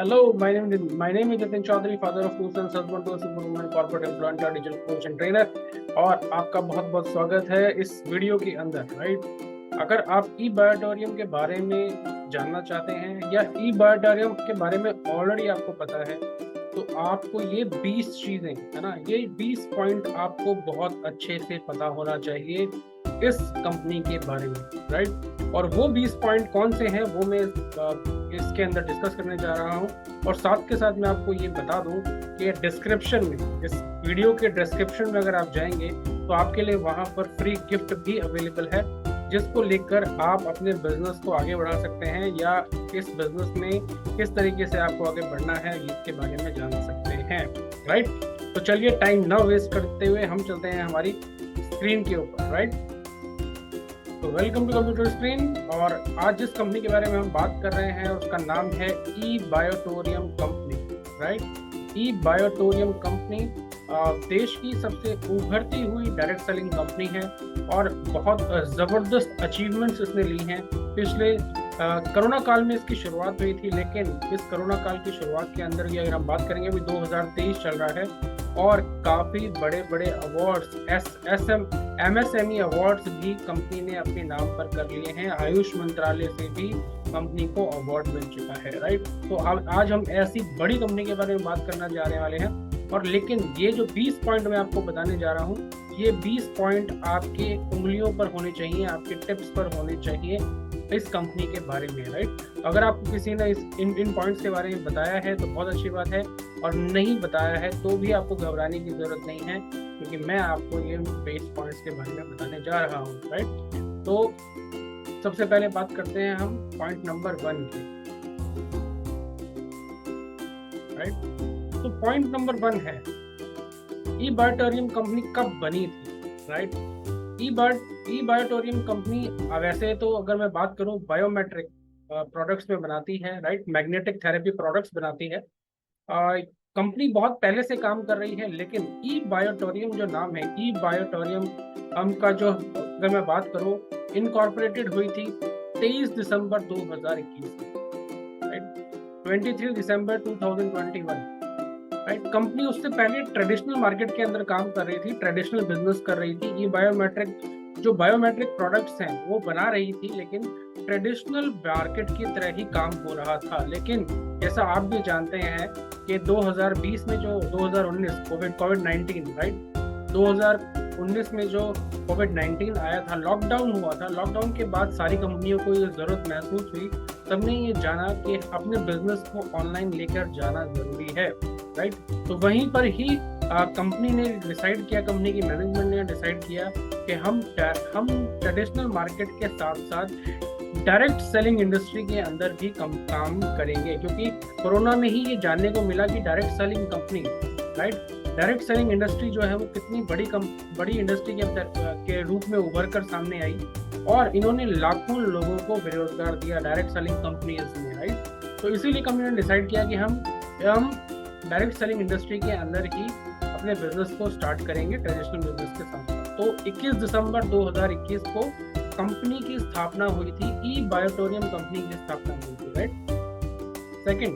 Hello, my name is Nitin Chaudhary, father of two sons, husband to a superwoman, corporate employee, digital coach and trainer। और आपका बहुत बहुत स्वागत है इस वीडियो के अंदर। राइट, अगर आप ई बायोटोरियम के बारे में जानना चाहते हैं या ई बायोटोरियम के बारे में ऑलरेडी आपको पता है, तो आपको ये 20 चीजें है ना, ये 20 पॉइंट आपको बहुत अच्छे से पता होना चाहिए इस कंपनी के बारे में। राइट, और वो 20 पॉइंट कौन से हैं वो मैं इसके अंदर डिस्कस करने जा रहा हूँ। और साथ के साथ मैं आपको ये बता दूं कि डिस्क्रिप्शन में, इस वीडियो के डिस्क्रिप्शन में अगर आप जाएंगे तो आपके लिए वहां पर फ्री गिफ्ट भी अवेलेबल है, जिसको लेकर आप अपने बिजनेस को आगे बढ़ा सकते हैं या इस बिजनेस में किस तरीके से आपको आगे बढ़ना है इसके बारे में जान सकते हैं। राइट, तो चलिए टाइम ना वेस्ट करते हुए हम चलते हैं हमारी स्क्रीन के ऊपर। राइट, तो वेलकम टू कंप्यूटर स्क्रीन। और आज जिस कंपनी के बारे में हम बात कर रहे हैं उसका नाम है ई बायोटोरियम कंपनी। राइट, ई बायोटोरियम कंपनी देश की सबसे उभरती हुई डायरेक्ट सेलिंग कंपनी है और बहुत ज़बरदस्त अचीवमेंट्स इसने ली हैं। पिछले कोरोना काल में इसकी शुरुआत हुई थी, लेकिन इस कोरोना काल की शुरुआत के अंदर भी अगर हम बात करेंगे, अभी 2023 चल रहा है और काफ़ी बड़े बड़े अवार्ड्स, MSME अवार्ड्स भी कंपनी ने अपने नाम पर कर लिए हैं। आयुष मंत्रालय से भी कंपनी को अवार्ड मिल चुका है। राइट, तो आज हम ऐसी बड़ी कंपनी के बारे में बात करना जाने वाले हैं। और लेकिन ये जो 20 पॉइंट मैं आपको बताने जा रहा हूँ, ये 20 पॉइंट आपके उंगलियों पर होने चाहिए, आपके टिप्स पर होने चाहिए इस कंपनी के बारे में। राइट, अगर आपको किसी ने इन पॉइंट्स के बारे में बताया है तो बहुत अच्छी बात है, और नहीं बताया है तो भी आपको घबराने की जरूरत नहीं है, क्योंकि मैं आपको ये 20 पॉइंट्स के बारे में बताने जा रहा हूँ। राइट, तो सबसे पहले बात करते हैं हम पॉइंट नंबर 1 की। राइट, तो पॉइंट नंबर 1 है ई बायोटोरियम कंपनी कब बनी थी। राइट, ई बायोटोरियम कंपनी वैसे तो अगर मैं बात करूं बायोमेट्रिक प्रोडक्ट्स में बनाती है। राइट, मैग्नेटिक थेरेपी प्रोडक्ट्स बनाती है। कंपनी बहुत पहले से काम कर रही है, लेकिन ई बायोटोरियम जो नाम है, ई बायोटोरियम का जो अगर मैं बात करूं, इनकॉर्पोरेटेड हुई थी 23 दिसंबर 2021। राइट, 23 दिसंबर 2021। राइट, कंपनी उससे पहले ट्रेडिशनल मार्केट के अंदर काम कर रही थी, ट्रेडिशनल बिजनेस कर रही थी। ये बायोमेट्रिक प्रोडक्ट्स हैं वो बना रही थी, लेकिन ट्रेडिशनल मार्केट की तरह ही काम हो रहा था। लेकिन जैसा आप भी जानते हैं कि 2020 में जो 2019 कोविड-19, राइट, 2019 में जो कोविड-19 आया था, लॉकडाउन हुआ था। लॉकडाउन के बाद सारी कंपनियों को ये ज़रूरत महसूस हुई, सबने ये जाना कि अपने बिजनेस को ऑनलाइन लेकर जाना ज़रूरी है। राइट, तो वहीं पर ही कंपनी ने डिसाइड किया, कंपनी की मैनेजमेंट ने डिसाइड किया कि हम ट्रेडिशनल मार्केट के साथ साथ डायरेक्ट सेलिंग इंडस्ट्री के अंदर भी काम करेंगे, क्योंकि कोरोना में ही ये जानने को मिला कि direct selling company, right, direct selling industry जो है वो कितनी बड़ी इंडस्ट्री के रूप में उभर कर सामने आई, और इन्होंने लाखों लोगों को बेरोजगार दिया डायरेक्ट सेलिंग कंपनीज में। राइट, तो इसीलिए कंपनी ने डिसाइड किया कि हम डायरेक्ट सेलिंग इंडस्ट्री के अंदर ही अपने बिजनेस को स्टार्ट करेंगे ट्रेडिशनल बिजनेस के साथ। तो 21 दिसंबर 2021 को कंपनी की स्थापना हुई थी, ई बायोटोरियम कंपनी की स्थापना हुई थी। Right, second,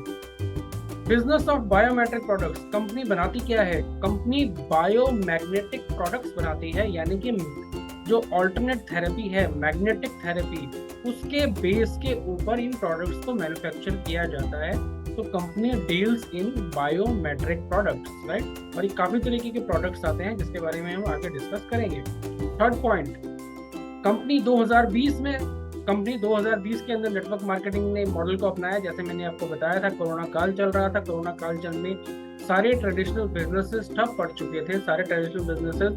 business of biometric products. Company बनाती क्या है? कंपनी बायोमैग्नेटिक प्रोडक्ट्स बनाती है, यानी कि जो ऑल्टरनेट थेरेपी है, मैग्नेटिक थेरेपी, उसके बेस के ऊपर इन प्रोडक्ट्स को मैन्युफैक्चर किया जाता है। तो company deals in biometric products. Right, और ये काफी तरीके के प्रोडक्ट्स आते हैं जिसके बारे में हम आगे डिस्कस करेंगे। थर्ड पॉइंट, कंपनी 2020 के अंदर नेटवर्क मार्केटिंग ने मॉडल को अपनाया। जैसे मैंने आपको बताया था, कोरोना काल चल रहा था, कोरोना काल चल में सारे ट्रेडिशनल बिजनेसेस ठप पड़ चुके थे, सारे ट्रेडिशनल बिजनेसेस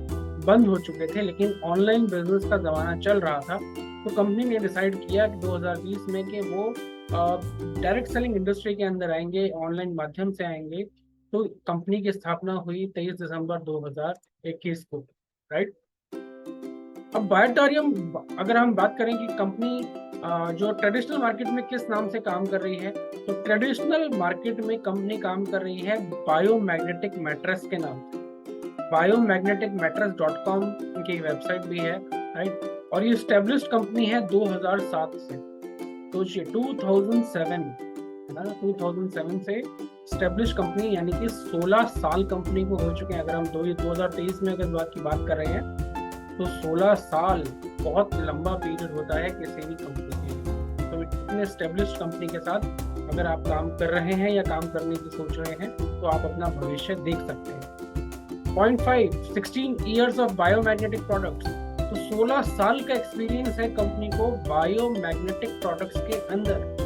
बंद हो चुके थे, लेकिन ऑनलाइन बिजनेस का जमाना चल रहा था। तो कंपनी ने डिसाइड किया कि 2020 में कि वो डायरेक्ट सेलिंग इंडस्ट्री के अंदर आएंगे, ऑनलाइन माध्यम से आएंगे। तो कंपनी की स्थापना हुई 23 दिसंबर 2021 को। राइट, अब बायोटोरियम अगर हम बात करें कि कंपनी जो ट्रेडिशनल मार्केट में किस नाम से काम कर रही है, तो ट्रेडिशनल मार्केट में कंपनी काम कर रही है बायोमैग्नेटिक मैट्रेस के नाम से। biomagneticmattress.com इनकी वेबसाइट भी है। राइट, और ये स्टेब्लिश्ड कंपनी है 2007 से। तो 2007 है ना। 2007 से स्टेब्लिश कंपनी, यानी कि 16 साल कंपनी को हो चुके हैं। अगर हम 2023 में अगर बात की बात कर रहे हैं तो 16 साल बहुत लंबा पीरियड होता है किसी भी कंपनी के लिए। तो इतने स्टेब्लिश कंपनी के साथ अगर आप काम कर रहे हैं या काम करने की सोच रहे हैं तो आप अपना भविष्य देख सकते हैं। Point 5, 16 years of biomagnetic products. तो 16 साल का एक्सपीरियंस है कंपनी को बायोमैग्नेटिक प्रोडक्ट्स के अंदर।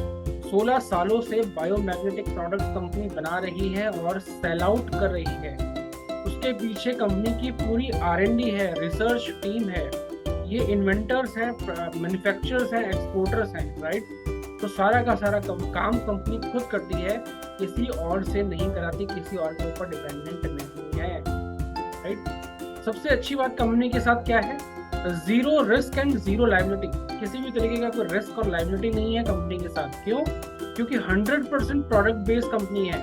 16 सालों से बायोमैग्नेटिक प्रोडक्ट्स कंपनी बना रही है और सेल आउट कर रही है। उसके पीछे कंपनी की पूरी R&D है, रिसर्च टीम है, ये इन्वेंटर्स हैं, मैन्युफैक्चरर्स हैं, एक्सपोर्टर्स हैं, राइट। तो सारा का सारा काम कंपनी खुद करती है, किसी और से नहीं कराती, किसी और के ऊपर डिपेंडेंट नहीं है, राइट। सबसे अच्छी बात कंपनी के साथ क्या है? Zero risk and zero liability. किसी भी तरीके का कोई रिस्क और लायबिलिटी नहीं है कंपनी के साथ। क्यों? क्योंकि 100% प्रोडक्ट बेस्ड कंपनी है,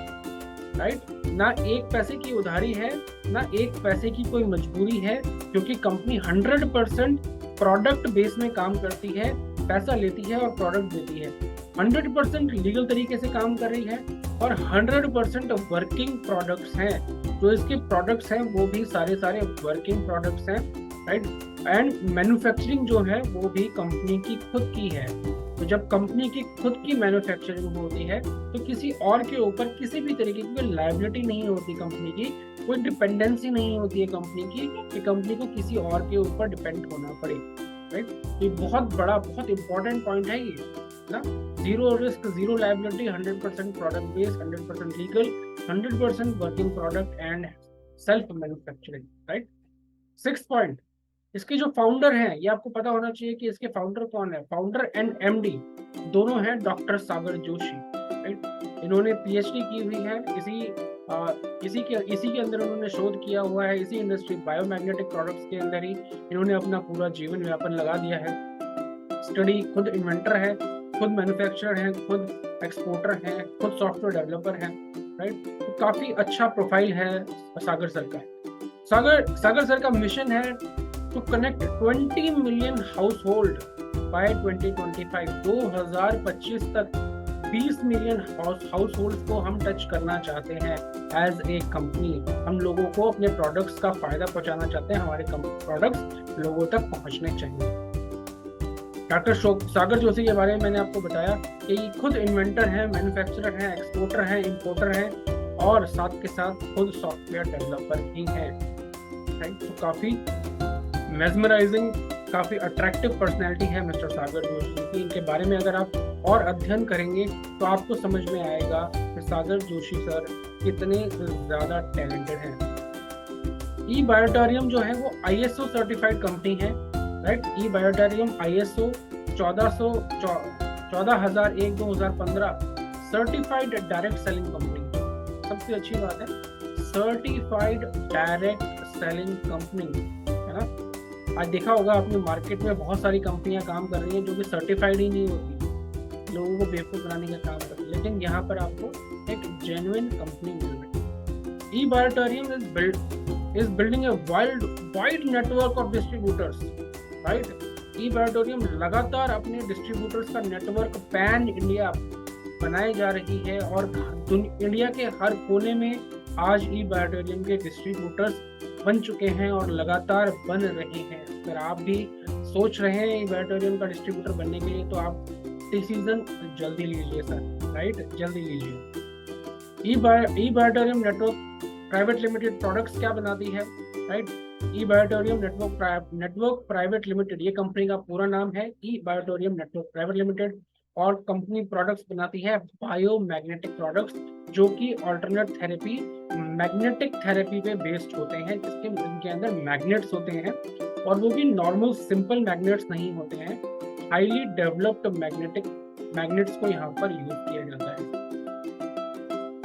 राइट। ना एक पैसे की उधारी है, ना एक पैसे की कोई मजबूरी है, क्योंकि कंपनी 100% प्रोडक्ट बेस में काम करती है, पैसा लेती है और प्रोडक्ट देती है। 100% लीगल तरीके से काम कर रही है और 100% वर्किंग प्रोडक्ट्स हैं। जो इसके प्रोडक्ट्स हैं वो भी सारे वर्किंग प्रोडक्ट्स हैं, राइट। एंड मैन्युफैक्चरिंग जो है वो भी कंपनी की खुद की है। तो जब कंपनी की खुद की मैन्युफैक्चरिंग होती है तो किसी और के ऊपर किसी भी तरीके की कोई लायबिलिटी नहीं होती कंपनी की, कोई डिपेंडेंसी नहीं होती है कंपनी की कि कंपनी को किसी और के ऊपर डिपेंड होना पड़े, राइट। ये बहुत बड़ा, बहुत इंपॉर्टेंट पॉइंट है ये ना। Zero risk, zero liability, 100% product based, 100% legal, 100% working product and self manufacturing, right. 6th point, इसके जो फाउंडर हैं, ये आपको पता होना चाहिए कि इसके फाउंडर कौन है। फाउंडर एंड MD दोनों हैं डॉक्टर सागर जोशी, राइट। इन्होंने PhD की हुई है, इसी के अंदर उन्होंने शोध किया हुआ है, इसी इंडस्ट्री बायोमैग्नेटिक प्रोडक्ट्स के अंदर ही इन्होंने अपना पूरा जीवन व्यापन लगा दिया है। स्टडी, खुद इन्वेंटर है, खुद मैन्युफैक्चरर है, खुद एक्सपोर्टर है, खुद सॉफ्टवेयर डेवलपर है, राइट। तो काफी अच्छा प्रोफाइल है सागर सर का। सागर सर का मिशन है to connect 20 million household by 2025। 2025 तक 20 मिलियन हाउस होल्ड को हम टच करना चाहते हैं एज ए कंपनी। हम लोगों को अपने प्रोडक्ट्स का फायदा पहुंचाना चाहते हैं, हमारे प्रोडक्ट्स लोगों तक पहुंचने चाहिए। डॉक्टर सागर जोशी के बारे में मैंने आपको बताया कि खुद इन्वेंटर हैं, मैन्युफैक्चरर हैं, एक्सपोर्टर हैं, इंपोर्टर हैं और साथ के साथ खुद सॉफ्टवेयर डेवलपर भी हैं, राइट। तो काफ़ी मेस्मराइजिंग, काफ़ी अट्रैक्टिव पर्सनैलिटी है मिस्टर सागर जोशी की। इनके बारे में अगर आप और अध्ययन करेंगे तो आपको समझ में आएगा कि सागर जोशी सर कितने ज़्यादा टैलेंटेड हैं। ई-बायोटोरियम जो है वो ISO सर्टिफाइड कंपनी है, राइट। ई-बायोटोरियम ISO 14001-2015 certified direct selling company. सबसे अच्छी बात है, सर्टिफाइड डायरेक्ट सेलिंग कंपनी, है ना। आज देखा होगा आपने मार्केट में बहुत सारी कंपनियां काम कर रही हैं जो कि सर्टिफाइड ही नहीं होती, लोगों को बेवकूफ़ बनाने का काम करती है, लेकिन यहाँ पर आपको एक जेन्युइन कंपनी मिल रही है। ई-बायोटोरियम is building a wide network of distributors, right. ई-बायोटोरियम लगातार अपने डिस्ट्रीब्यूटर्स का नेटवर्क पैन इंडिया बनाए जा रही है और इंडिया के हर कोने में आज ई-बायोटोरियम के डिस्ट्रीब्यूटर्स बन चुके हैं और लगातार बन रहे हैं। अगर आप भी सोच रहे हैं ई-बायोटोरियम का डिस्ट्रीब्यूटर बनने के लिए तो आप डिसीजन जल्दी लीजिए सर, राइट, जल्दी लीजिए। ई-बायोटोरियम नेटवर्क प्राइवेट लिमिटेड प्रोडक्ट्स क्या बनाती है, राइट। ई-बायोटोरियम नेटवर्क प्राइवेट लिमिटेड, ये कंपनी का पूरा नाम है, ई-बायोटोरियम नेटवर्क प्राइवेट लिमिटेड। और कंपनी प्रोडक्ट्स बनाती है बायोमैग्नेटिक प्रोडक्ट्स, जो कि अल्टरनेट थेरेपी, मैग्नेटिक थेरेपी पे बेस्ड होते हैं, जिसके इनके अंदर मैग्नेट्स होते हैं और वो भी नॉर्मल सिंपल मैग्नेट्स नहीं होते हैं, हाईली डेवलप्ड मैग्नेट्स को यहाँ पर यूज किया जाता है।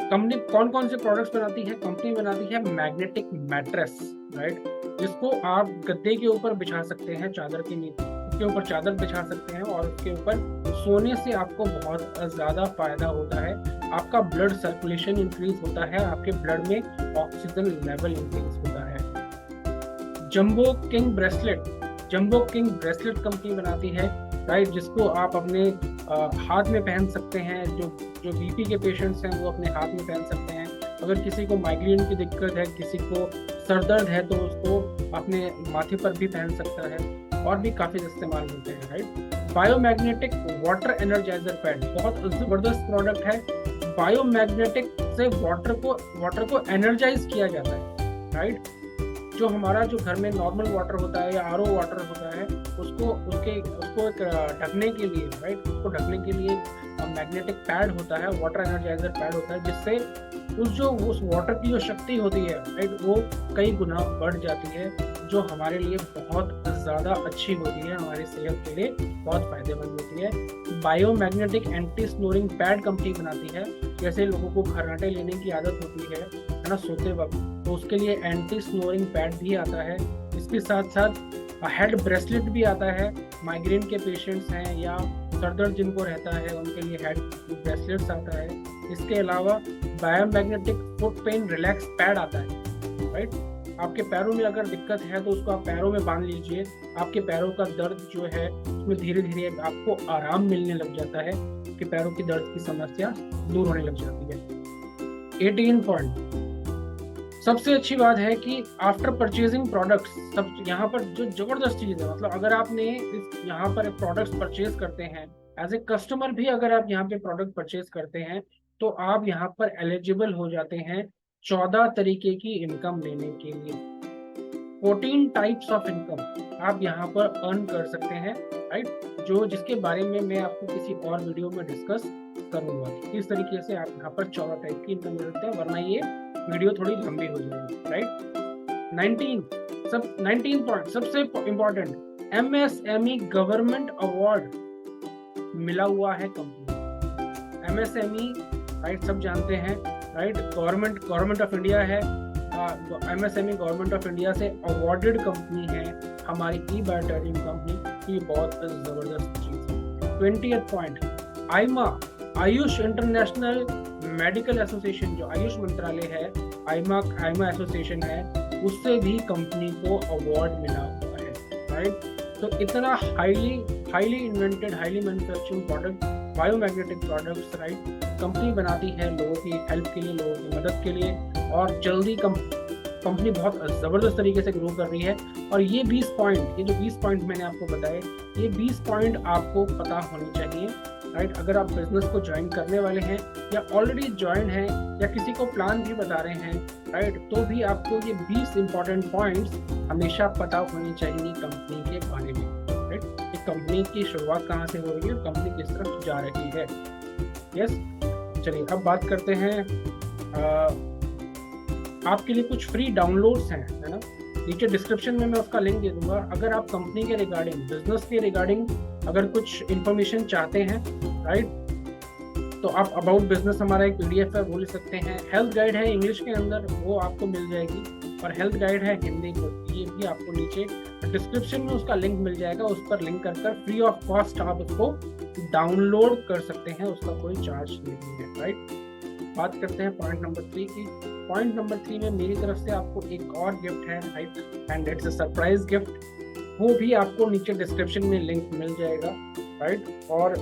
कंपनी कौन कौन से प्रोडक्ट्स बनाती है? कंपनी बनाती है मैग्नेटिक मैट्रेस, राइट, जिसको आप गद्दे के ऊपर बिछा सकते हैं, चादर के नीचे उसके ऊपर चादर बिछा सकते हैं और उसके ऊपर सोने से आपको बहुत ज़्यादा फायदा होता है। आपका ब्लड सर्कुलेशन इंक्रीज होता है, आपके ब्लड में ऑक्सीजन लेवल इंक्रीज होता है। जंबो किंग ब्रेसलेट कंपनी बनाती है, राइट, जिसको आप अपने हाथ में पहन सकते हैं। जो बीपी के पेशेंट्स हैं वो अपने हाथ में पहन सकते हैं। अगर किसी को माइग्रेन की दिक्कत है, किसी को सर दर्द है, तो उसको अपने माथे पर भी पहन सकता है और भी काफ़ी इस्तेमाल होते हैं, right. Biomagnetic water energiser pad बहुत ज़बरदस्त प्रोडक्ट है। बायोमैग्नेटिक से वाटर को एनर्जाइज किया जाता है, राइट। जो हमारा जो घर में नॉर्मल वाटर होता है या आरओ वाटर होता है, उसको एक ढकने के लिए, राइट, उसको ढकने के लिए मैग्नेटिक पैड होता है, वाटर एनर्जाइजर पैड होता है, जिससे उस वाटर की जो शक्ति होती है, राइट, वो कई गुना बढ़ जाती है, जो हमारे लिए बहुत ज़्यादा अच्छी होती है, हमारी सेहत के लिए बहुत फायदेमंद होती है। Biomagnetic anti snoring pad company बनाती है। जैसे लोगों को खर्राटे लेने की आदत होती है ना, सोते वक्त, तो उसके लिए एंटी स्नोरिंग पैड भी आता है। इसके साथ साथ हेड ब्रेसलेट भी आता है। माइग्रेन के पेशेंट्स हैं या सर दर्द जिनको रहता है, उनके लिए हेड ब्रेसलेट्स आता है। इसके अलावा biomagnetic foot pain relax pad आता है, राइट। आपके पैरों में अगर दिक्कत है तो उसको आप पैरों में बांध लीजिए। आपके पैरों का दर्द जो है उसमें धीरे धीरे आपको आराम मिलने लग जाता है, कि पैरों की दर्द की समस्या दूर होने लग जाती है। 18 पॉइंट सबसे अच्छी बात है कि आफ्टर परचेजिंग प्रोडक्ट्स, सब यहाँ पर जो जबरदस्त चीज़ है, मतलब अगर आपने यहाँ पर प्रोडक्ट्स परचेज करते हैं, एज ए कस्टमर भी अगर आप यहाँ पे प्रोडक्ट परचेज करते हैं, तो आप यहाँ पर एलिजिबल हो जाते हैं 14 तरीके की इनकम लेने के लिए। 14 टाइप्स ऑफ इनकम आप यहाँ पर अर्न कर सकते हैं, राइट, जिसके बारे में मैं आपको किसी और वीडियो में डिस्कस करूंगा। इस तरीके से आप यहाँ पर 14 टाइप की इनकम ले सकते हैं, वरना ये वीडियो थोड़ी लंबी हो जाएगी, राइट। 19 पॉइंट सबसे इंपॉर्टेंट, MSME गवर्नमेंट अवार्ड मिला हुआ है कंपनी। MSME, राइट, सब जानते हैं, राइट, गवर्नमेंट ऑफ इंडिया है। MSME गवर्नमेंट ऑफ इंडिया से अवार्डेड कंपनी है हमारी ई-बायोटोरियम कंपनी। ये बहुत जबरदस्त चीज है। 20th point, Ayush international medical association, जो आयुष मंत्रालय है, आईमा एसोसिएशन है, उससे भी कंपनी को अवार्ड मिला हुआ है, राइट। तो इतना highly invented, highly manufacturing product, biomagnetic products, right, company बनाती है लोगों की हेल्प के लिए, लोगों की मदद के लिए, और जल्दी कंपनी बहुत ज़बरदस्त तरीके से ग्रो कर रही है। और ये 20 पॉइंट मैंने आपको बताए, ये 20 पॉइंट आपको पता होनी चाहिए, राइट। अगर आप बिजनेस को ज्वाइन करने वाले हैं या ऑलरेडी ज्वाइन हैं या किसी को प्लान भी बता रहे हैं, राइट, तो भी आपको ये 20 इंपॉर्टेंट पॉइंट्स हमेशा पता होनी चाहिए कंपनी के बारे में, राइट। कि कंपनी की शुरुआत कहाँ से हो रही है, कंपनी किस तरफ जा रही है। यस, चलिए अब बात करते हैं। आपके लिए कुछ फ्री डाउनलोड्स हैं, है ना, नीचे डिस्क्रिप्शन में मैं उसका लिंक दे दूंगा। अगर आप कंपनी के रिगार्डिंग, बिजनेस के रिगार्डिंग अगर कुछ इंफॉर्मेशन चाहते हैं, राइट, तो आप अबाउट बिजनेस हमारा एक PDF है, वो ले सकते हैं। हेल्थ गाइड है इंग्लिश के अंदर, वो आपको मिल जाएगी, और हेल्थ गाइड है हिंदी को, ये भी आपको नीचे डिस्क्रिप्शन में उसका लिंक मिल जाएगा। उस पर लिंक कर फ्री ऑफ कॉस्ट आप उसको डाउनलोड कर सकते हैं, उसका कोई चार्ज नहीं है, राइट। बात करते हैं पॉइंट नंबर 3 की। पॉइंट नंबर 3 में मेरी तरफ से आपको एक और गिफ्ट है, right, and it's a surprise gift. वो भी आपको नीचे डिस्क्रिप्शन में लिंक मिल जाएगा, राइट। और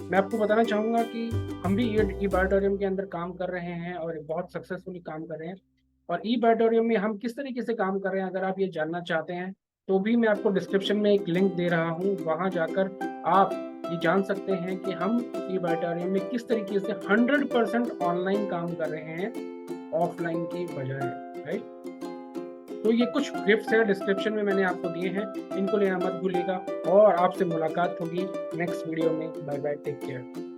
मैं आपको बताना चाहूँगा कि हम भी ई-बायोटोरियम के अंदर काम कर रहे हैं और बहुत सक्सेसफुली काम कर रहे हैं। और ई-बायोटोरियम में हम किस तरीके से काम कर रहे हैं, अगर आप ये जानना चाहते हैं, तो भी मैं आपको डिस्क्रिप्शन में एक लिंक दे रहा हूँ, वहाँ जाकर आप ये जान सकते हैं कि हम ई-बायोटोरियम में किस तरीके से 100% ऑनलाइन काम कर रहे हैं, ऑफलाइन की बजाय, राइट। तो ये कुछ गिफ्ट्स है डिस्क्रिप्शन में मैंने आपको दिए हैं, इनको लेना मत भूलिएगा। और आपसे मुलाकात होगी नेक्स्ट वीडियो में। Bye bye, take care.